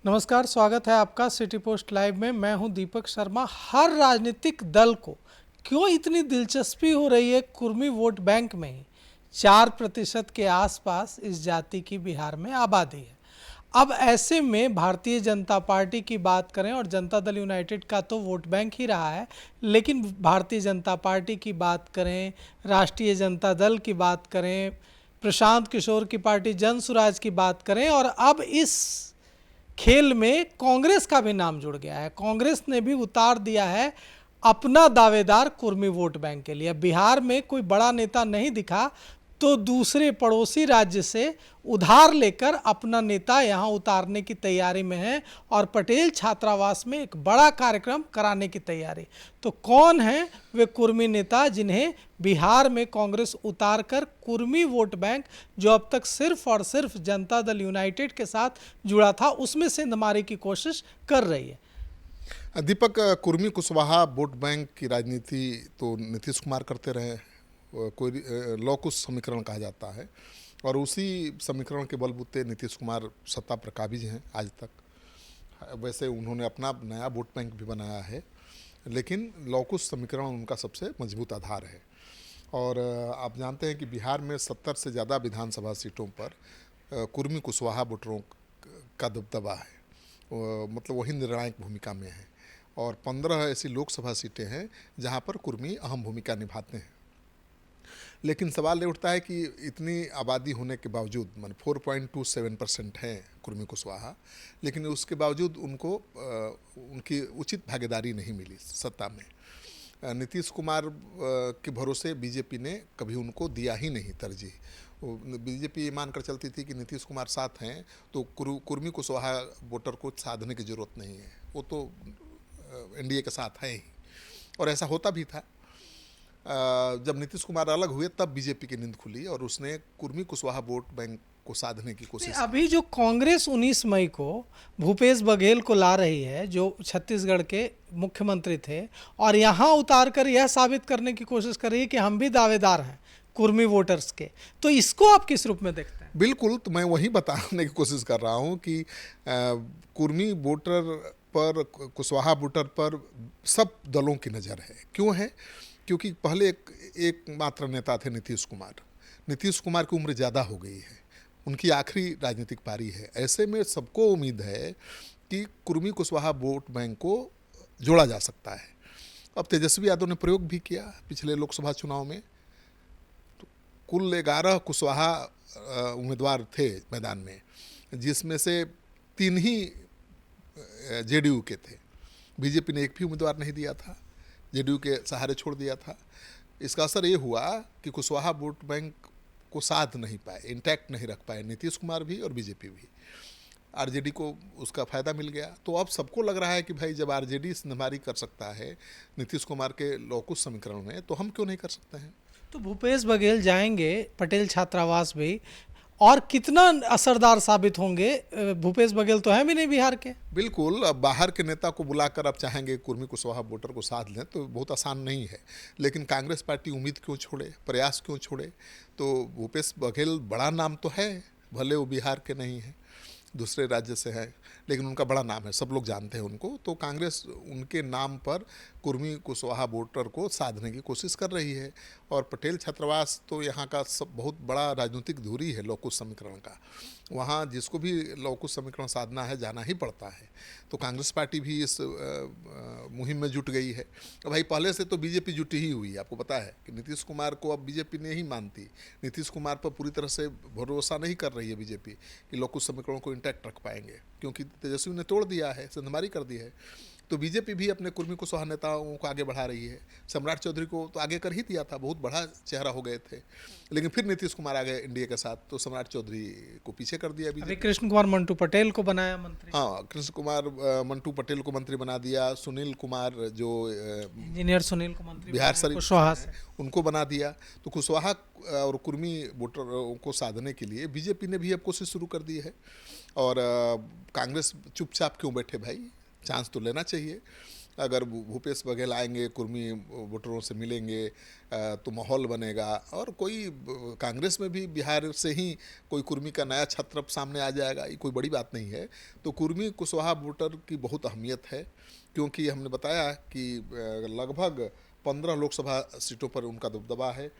नमस्कार, स्वागत है आपका सिटी पोस्ट लाइव में। मैं हूं दीपक शर्मा। हर राजनीतिक दल को क्यों इतनी दिलचस्पी हो रही है कुर्मी वोट बैंक में ही? 4% के आसपास इस जाति की बिहार में आबादी है। अब ऐसे में भारतीय जनता पार्टी की बात करें और जनता दल यूनाइटेड का तो वोट बैंक ही रहा है, लेकिन भारतीय जनता पार्टी की बात करें, राष्ट्रीय जनता दल की बात करें, प्रशांत किशोर की पार्टी जन सुराज की बात करें, और अब इस खेल में कांग्रेस का भी नाम जुड़ गया है। कांग्रेस ने भी उतार दिया है अपना दावेदार कुर्मी वोट बैंक के लिए। बिहार में कोई बड़ा नेता नहीं दिखा तो दूसरे पड़ोसी राज्य से उधार लेकर अपना नेता यहां उतारने की तैयारी में है और पटेल छात्रावास में एक बड़ा कार्यक्रम कराने की तैयारी। तो कौन है वे कुर्मी नेता जिन्हें बिहार में कांग्रेस उतार कर कुर्मी वोट बैंक, जो अब तक सिर्फ और सिर्फ जनता दल यूनाइटेड के साथ जुड़ा था, उसमें सेंधमारी की कोशिश कर रही है? दीपक, कुर्मी कुशवाहा वोट बैंक की राजनीति तो नीतीश कुमार करते रहे। कोई लौकुश समीकरण कहा जाता है और उसी समीकरण के बलबूते नीतीश कुमार सत्ता पर काबिज हैं आज तक। वैसे उन्होंने अपना नया वोट बैंक भी बनाया है, लेकिन लौकुश समीकरण उनका सबसे मजबूत आधार है। और आप जानते हैं कि बिहार में 70 से ज़्यादा विधानसभा सीटों पर कुर्मी कुशवाहा वोटरों का दबदबा है, मतलब वही निर्णायक भूमिका में है। और 15 ऐसी लोकसभा सीटें हैं जहां पर कुर्मी अहम भूमिका निभाते हैं। लेकिन सवाल ये उठता है कि इतनी आबादी होने के बावजूद, मान 4.27% हैं कुर्मी कुशवाहा, लेकिन उसके बावजूद उनको उनकी उचित भागीदारी नहीं मिली सत्ता में। नीतीश कुमार के भरोसे बीजेपी ने कभी उनको दिया ही नहीं तरजीह। बीजेपी ये मानकर चलती थी कि नीतीश कुमार साथ हैं तो कुर्मी कुशवाहा वोटर को साधने की जरूरत नहीं है, वो तो एनडीए के साथ हैं ही। और ऐसा होता भी था। जब नीतीश कुमार अलग हुए तब बीजेपी की नींद खुली और उसने कुर्मी कुशवाहा वोट बैंक को साधने की कोशिश की। अभी जो कांग्रेस 19 मई को भूपेश बघेल को ला रही है, जो छत्तीसगढ़ के मुख्यमंत्री थे, और यहाँ उतार कर यह साबित करने की कोशिश कर रही है कि हम भी दावेदार हैं कुर्मी वोटर्स के, तो इसको आप किस रूप में देखते हैं? बिल्कुल, तो मैं वही बताने की कोशिश कर रहा हूँ कि कुर्मी वोटर पर, कुशवाहा वोटर पर सब दलों की नज़र है। क्यों है? क्योंकि पहले एक मात्र नेता थे नीतीश कुमार। नीतीश कुमार की उम्र ज़्यादा हो गई है, उनकी आखिरी राजनीतिक पारी है। ऐसे में सबको उम्मीद है कि कुर्मी कुशवाहा वोट बैंक को जोड़ा जा सकता है। अब तेजस्वी यादव ने प्रयोग भी किया पिछले लोकसभा चुनाव में। तो कुल 11 कुशवाहा उम्मीदवार थे मैदान में, जिसमें से 3 ही जेडीयू के थे। बीजेपी ने एक भी उम्मीदवार नहीं दिया था, जेडीयू के सहारे छोड़ दिया था। इसका असर ये हुआ कि कुशवाहा वोट बैंक को साध नहीं पाए, इंटैक्ट नहीं रख पाए नीतीश कुमार भी और बीजेपी भी। आरजेडी को उसका फ़ायदा मिल गया। तो अब सबको लग रहा है कि भाई जब आरजेडी सेंधमारी कर सकता है नीतीश कुमार के लौकुश समीकरण में, तो हम क्यों नहीं कर सकते हैं? तो भूपेश बघेल जाएंगे पटेल छात्रावास भी, और कितना असरदार साबित होंगे? भूपेश बघेल तो हैं भी नहीं बिहार के। बिल्कुल, अब बाहर के नेता को बुलाकर आप चाहेंगे कुर्मी कुशवाहा वोटर को साध लें तो बहुत आसान नहीं है। लेकिन कांग्रेस पार्टी उम्मीद क्यों छोड़े, प्रयास क्यों छोड़े? तो भूपेश बघेल बड़ा नाम तो है, भले वो बिहार के नहीं हैं, दूसरे राज्य से हैं, लेकिन उनका बड़ा नाम है, सब लोग जानते हैं उनको। तो कांग्रेस उनके नाम पर कुर्मी कुशवाहा वोटर को साधने की कोशिश कर रही है। और पटेल छात्रावास तो यहाँ का सब बहुत बड़ा राजनीतिक धुरी है लौकुश समीकरण का। वहाँ जिसको भी लौकुश समीकरण साधना है जाना ही पड़ता है। तो कांग्रेस पार्टी भी इस मुहिम में जुट गई है। भाई पहले से तो बीजेपी जुटी ही हुई है। आपको पता है कि नीतीश कुमार को अब बीजेपी नहीं मानती, नीतीश कुमार पर पूरी तरह से भरोसा नहीं कर रही है बीजेपी कि लौकुश समीकरणों को इंटैक्ट रख पाएंगे, क्योंकि तेजस्वी ने तोड़ दिया है, सेंधमारी कर दी है। तो बीजेपी भी अपने कुर्मी कुशवाहा नेताओं को आगे बढ़ा रही है। सम्राट चौधरी को तो आगे कर ही दिया था, बहुत बड़ा चेहरा हो गए थे, लेकिन फिर नीतीश कुमार आ गए एनडीए के साथ, तो सम्राट चौधरी को पीछे कर दिया अभी बीजेपी। कृष्ण कुमार मंटू पटेल को बनाया मंत्री। हाँ, कृष्ण कुमार मंटू पटेल को मंत्री बना दिया। सुनील कुमार जो इंजीनियर सुनील को मंत्री बिहार बनाया शरीफ कुशवाहा से। उनको बना दिया। तो कुशवाहा और कुर्मी वोटरों को साधने के लिए बीजेपी ने भी अब कोशिश शुरू कर दी है। और कांग्रेस चुपचाप क्यों बैठे भाई, चांस तो लेना चाहिए। अगर भूपेश बघेल आएंगे, कुर्मी वोटरों से मिलेंगे, तो माहौल बनेगा। और कोई कांग्रेस में भी बिहार से ही कोई कुर्मी का नया छत्र सामने आ जाएगा, ये कोई बड़ी बात नहीं है। तो कुर्मी कुशवाहा वोटर की बहुत अहमियत है, क्योंकि हमने बताया कि लगभग 15 लोकसभा सीटों पर उनका दबदबा है,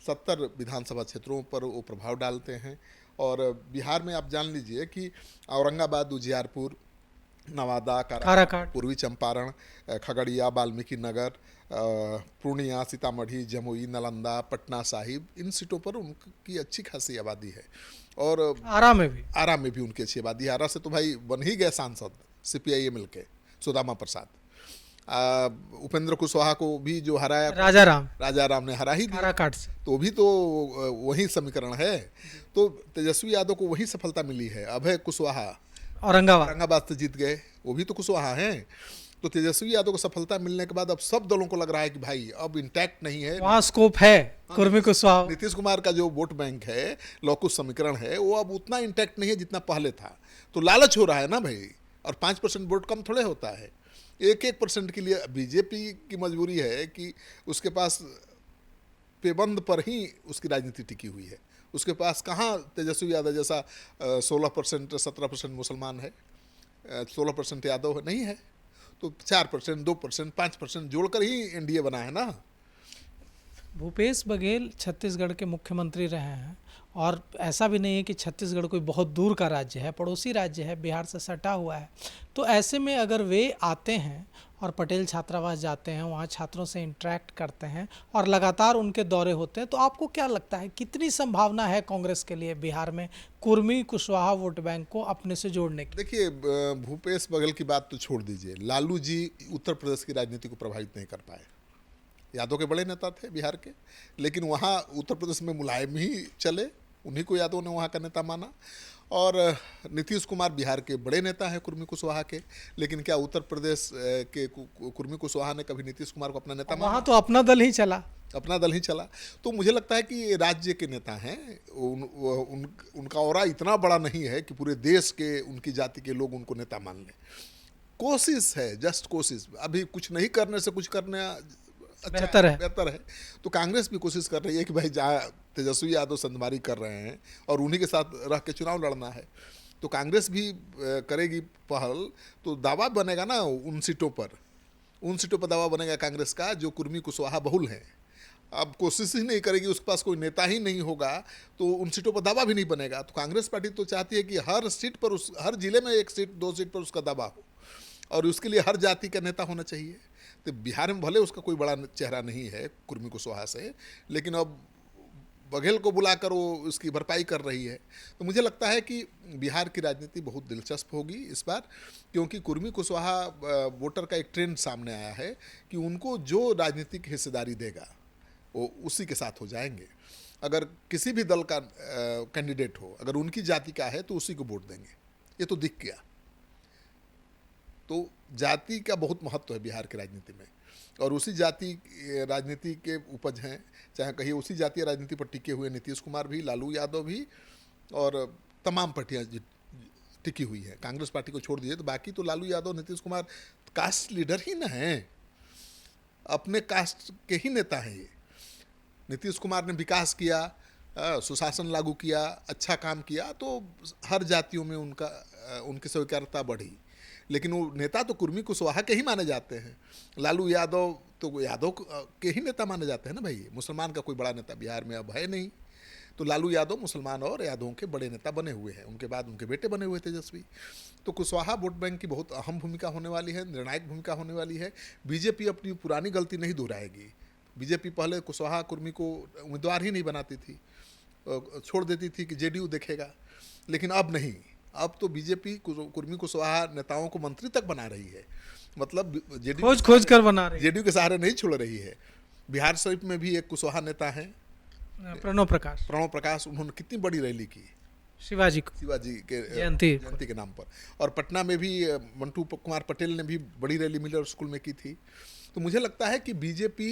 70 विधानसभा क्षेत्रों पर वो प्रभाव डालते हैं। और बिहार में आप जान लीजिए कि औरंगाबाद, उजियारपुर, नवादा, काराकाट, पूर्वी चंपारण, खगड़िया, वाल्मीकि नगर, पूर्णिया, सीतामढ़ी, जमुई, नालंदा, पटना साहिब, इन सीटों पर उनकी अच्छी खासी आबादी है। और आरा में भी उनकी अच्छी आबादी है। आरा से तो भाई बन ही गए सांसद CPI मिल के, सुदामा प्रसाद। उपेंद्र कुशवाहा को भी जो हराया राजा राम ने हरा ही दिया, तो भी तो वही समीकरण है। तो तेजस्वी यादव को वही सफलता मिली है। अभय कुशवाहा औरंगाबाद से जीत गए, वो भी तो कुशवाहा हैं। तो तेजस्वी यादव को सफलता मिलने के बाद अब सब दलों को लग रहा है कि भाई अब इंटैक्ट नहीं है, वहाँ स्कोप है कुर्मी कुशवाहा। नीतीश कुमार का जो वोट बैंक है, लॉकुस समीकरण है, वो अब उतना इंटैक्ट नहीं है जितना पहले था। तो लालच हो रहा है ना भाई। और 5% वोट कम थोड़े होता है। 1% के लिए बीजेपी की मजबूरी है कि उसके पास पेबंद पर ही उसकी राजनीति टिकी हुई है। उसके पास कहाँ तेजस्वी यादव जैसा 16% 17% मुसलमान है, 16% यादव नहीं है। तो 4%, 2%, 5% जोड़कर ही NDA बना है ना। भूपेश बघेल छत्तीसगढ़ के मुख्यमंत्री रहे हैं, और ऐसा भी नहीं है कि छत्तीसगढ़ कोई बहुत दूर का राज्य है, पड़ोसी राज्य है, बिहार से सटा हुआ है। तो ऐसे में अगर वे आते हैं और पटेल छात्रावास जाते हैं, वहाँ छात्रों से इंटरेक्ट करते हैं और लगातार उनके दौरे होते हैं, तो आपको क्या लगता है कितनी संभावना है कांग्रेस के लिए बिहार में कुर्मी कुशवाहा वोट बैंक को अपने से जोड़ने की? देखिए, भूपेश बघेल की बात तो छोड़ दीजिए, लालू जी उत्तर प्रदेश की राजनीति को प्रभावित नहीं कर पाए। यादव के बड़े नेता थे बिहार के, लेकिन वहाँ उत्तर प्रदेश में मुलायम ही चले, उन्हीं को यादव ने वहाँ का नेता माना। और नीतीश कुमार बिहार के बड़े नेता हैं कुर्मी कुशवाहा के, लेकिन क्या उत्तर प्रदेश के कुर्मी कुशवाहा ने कभी नीतीश कुमार को अपना नेता माना? वहाँ तो अपना दल ही चला। तो मुझे लगता है कि राज्य के नेता हैं, उनका ऑरा इतना बड़ा नहीं है कि पूरे देश के उनकी जाति के लोग उनको नेता मान लें। कोशिश है, जस्ट कोशिश। अभी कुछ नहीं करने से कुछ करना बेहतर है। तो कांग्रेस भी कोशिश कर रही है कि भाई जहाँ तेजस्वी यादव संदमारी कर रहे हैं और उन्हीं के साथ रह के चुनाव लड़ना है, तो कांग्रेस भी करेगी पहल, तो दावा बनेगा ना उन सीटों पर दावा बनेगा कांग्रेस का जो कुर्मी कुशवाहा बहुल हैं। अब कोशिश ही नहीं करेगी, उसके पास कोई नेता ही नहीं होगा, तो उन सीटों पर दावा भी नहीं बनेगा। तो कांग्रेस पार्टी तो चाहती है कि हर सीट पर, हर जिले में 1 सीट 2 सीट पर उसका दावा हो, और उसके लिए हर जाति का नेता होना चाहिए। तो बिहार में भले उसका कोई बड़ा चेहरा नहीं है कुर्मी कुशवाहा से, लेकिन अब बघेल को बुलाकर वो उसकी भरपाई कर रही है। तो मुझे लगता है कि बिहार की राजनीति बहुत दिलचस्प होगी इस बार, क्योंकि कुर्मी कुशवाहा वोटर का एक ट्रेंड सामने आया है कि उनको जो राजनीतिक हिस्सेदारी देगा वो उसी के साथ हो जाएंगे। अगर किसी भी दल का कैंडिडेट हो, अगर उनकी जाति का है तो उसी को वोट देंगे, ये तो दिख गया। तो जाति का बहुत महत्व है बिहार की राजनीति में, और उसी जाति राजनीति के उपज हैं, चाहे कहिए उसी जातीय राजनीति पर टिके हुए नीतीश कुमार भी, लालू यादव भी, और तमाम पार्टियां टिकी हुई हैं। कांग्रेस पार्टी को छोड़ दीजिए तो बाकी तो लालू यादव, नीतीश कुमार कास्ट लीडर ही ना हैं, अपने कास्ट के ही नेता हैं ये। नीतीश कुमार ने विकास किया, सुशासन लागू किया, अच्छा काम किया, तो हर जातियों में उनकी स्वीकार्यता बढ़ी। लेकिन वो नेता तो कुर्मी कुशवाहा के ही माने जाते हैं। लालू यादव तो यादव के ही नेता माने जाते हैं ना भाई। मुसलमान का कोई बड़ा नेता बिहार में अब है नहीं। तो लालू यादव मुसलमान और यादवों के बड़े नेता बने हुए हैं, उनके बाद उनके बेटे बने हुए तेजस्वी। तो कुशवाहा वोट बैंक की बहुत अहम भूमिका होने वाली है, निर्णायक भूमिका होने वाली है। बीजेपी अपनी पुरानी गलती नहीं दोहराएगी। बीजेपी पहले कुशवाहा कुर्मी को उम्मीदवार ही नहीं बनाती थी, छोड़ देती थी कि जेडीयू देखेगा, लेकिन अब नहीं। अब तो बीजेपी कुर्मी कुशवाहा नेताओं को मंत्री तक बना रही है, मतलब जेडीयू खोज कर बना रही है, जेडीयू के सहारे नहीं छोड़ रही है। बिहार शरीफ में भी एक कुशवाहा नेता हैं, प्रणव प्रकाश। उन्होंने कितनी बड़ी रैली की शिवाजी के जयंती के नाम पर। और पटना में भी मंटू कुमार पटेल ने भी बड़ी रैली मिलर स्कूल में की थी। तो मुझे लगता है कि बीजेपी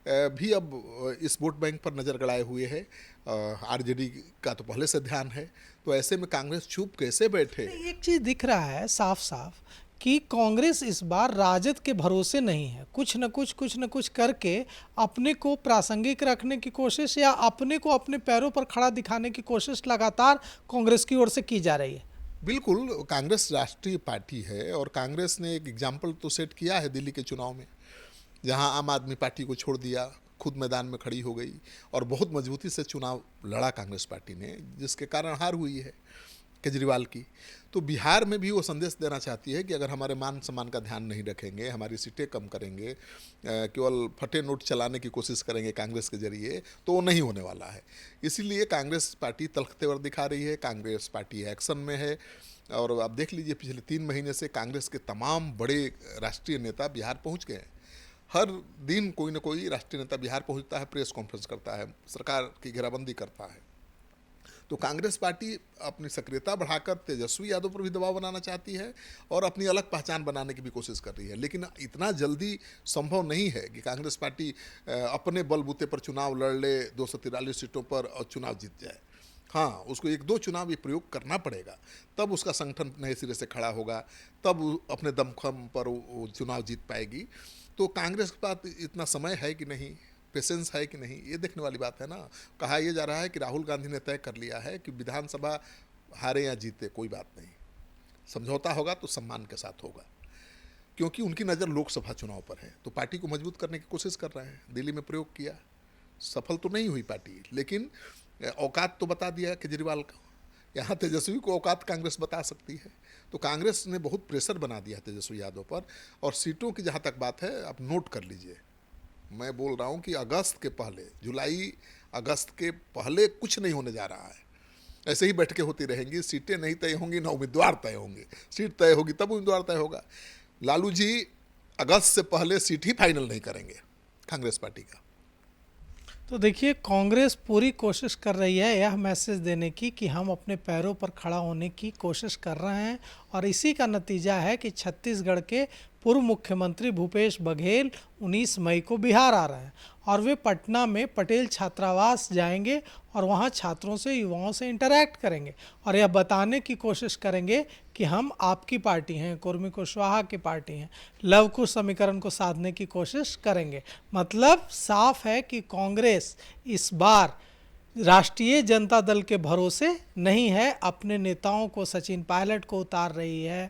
भी अब इस वोट बैंक पर नज़र गड़ाए हुए है। आरजेडी का तो पहले से ध्यान है, तो ऐसे में कांग्रेस चुप कैसे बैठे? एक चीज़ दिख रहा है साफ साफ कि कांग्रेस इस बार राजद के भरोसे नहीं है, कुछ न कुछ करके अपने को प्रासंगिक रखने की कोशिश या अपने को अपने पैरों पर खड़ा दिखाने की कोशिश लगातार कांग्रेस की ओर से की जा रही है। बिल्कुल, कांग्रेस राष्ट्रीय पार्टी है और कांग्रेस ने एक एग्जाम्पल तो सेट किया है दिल्ली के चुनाव में, जहां आम आदमी पार्टी को छोड़ दिया, खुद मैदान में खड़ी हो गई और बहुत मजबूती से चुनाव लड़ा कांग्रेस पार्टी ने, जिसके कारण हार हुई है केजरीवाल की। तो बिहार में भी वो संदेश देना चाहती है कि अगर हमारे मान सम्मान का ध्यान नहीं रखेंगे, हमारी सीटें कम करेंगे, केवल फटे नोट चलाने की कोशिश करेंगे कांग्रेस के जरिए, तो वो नहीं होने वाला है। इसीलिए कांग्रेस पार्टी तल्ख तेवर दिखा रही है, कांग्रेस पार्टी एक्शन में है। और आप देख लीजिए, पिछले 3 महीने से कांग्रेस के तमाम बड़े राष्ट्रीय नेता बिहार पहुँच गए हैं। हर दिन कोई ना कोई राष्ट्रीय नेता बिहार पहुंचता है, प्रेस कॉन्फ्रेंस करता है, सरकार की घेराबंदी करता है। तो कांग्रेस पार्टी अपनी सक्रियता बढ़ाकर तेजस्वी यादव पर भी दबाव बनाना चाहती है और अपनी अलग पहचान बनाने की भी कोशिश कर रही है। लेकिन इतना जल्दी संभव नहीं है कि कांग्रेस पार्टी अपने बलबूते पर चुनाव लड़ ले 243 सीटों पर और चुनाव जीत जाए। हाँ, उसको 1-2 चुनाव ये प्रयोग करना पड़ेगा, तब उसका संगठन नए सिरे से खड़ा होगा, तब वो अपने दमखम पर वो चुनाव जीत पाएगी। तो कांग्रेस के पास इतना समय है कि नहीं, पेशेंस है कि नहीं, ये देखने वाली बात है ना। कहा यह जा रहा है कि राहुल गांधी ने तय कर लिया है कि विधानसभा हारे या जीते कोई बात नहीं, समझौता होगा तो सम्मान के साथ होगा, क्योंकि उनकी नज़र लोकसभा चुनाव पर है। तो पार्टी को मजबूत करने की कोशिश कर रहे हैं। दिल्ली में प्रयोग किया, सफल तो नहीं हुई पार्टी, लेकिन औकात तो बता दिया केजरीवाल का। यहाँ तेजस्वी को औकात कांग्रेस बता सकती है। तो कांग्रेस ने बहुत प्रेशर बना दिया तेजस्वी यादव पर। और सीटों की जहाँ तक बात है, आप नोट कर लीजिए, मैं बोल रहा हूँ कि अगस्त के पहले, जुलाई अगस्त के पहले कुछ नहीं होने जा रहा है। ऐसे ही बैठकें होती रहेंगी, सीटें नहीं तय होंगी, ना उम्मीदवार तय होंगे। सीट तय होगी तब उम्मीदवार तय होगा। लालू जी अगस्त से पहले सीट ही फाइनल नहीं करेंगे कांग्रेस पार्टी का। तो देखिए, कांग्रेस पूरी कोशिश कर रही है यह मैसेज देने की कि हम अपने पैरों पर खड़ा होने की कोशिश कर रहे हैं, और इसी का नतीजा है कि छत्तीसगढ़ के पूर्व मुख्यमंत्री भूपेश बघेल 19 मई को बिहार आ रहे हैं और वे पटना में पटेल छात्रावास जाएंगे और वहां छात्रों से, युवाओं से इंटरैक्ट करेंगे और यह बताने की कोशिश करेंगे कि हम आपकी पार्टी हैं, कुर्मी कुशवाहा की पार्टी हैं। लव कुश समीकरण को साधने की कोशिश करेंगे। मतलब साफ है कि कांग्रेस इस बार राष्ट्रीय जनता दल के भरोसे नहीं है, अपने नेताओं को, सचिन पायलट को उतार रही है,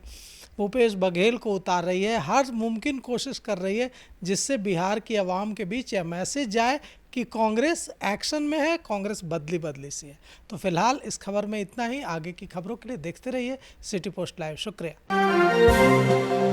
भूपेश बघेल को उतार रही है, हर मुमकिन कोशिश कर रही है जिससे बिहार की आवाम के बीच यह मैसेज जाए कि कांग्रेस एक्शन में है, कांग्रेस बदली बदली सी है। तो फिलहाल इस खबर में इतना ही। आगे की खबरों के लिए देखते रहिए सिटी पोस्ट लाइव। शुक्रिया।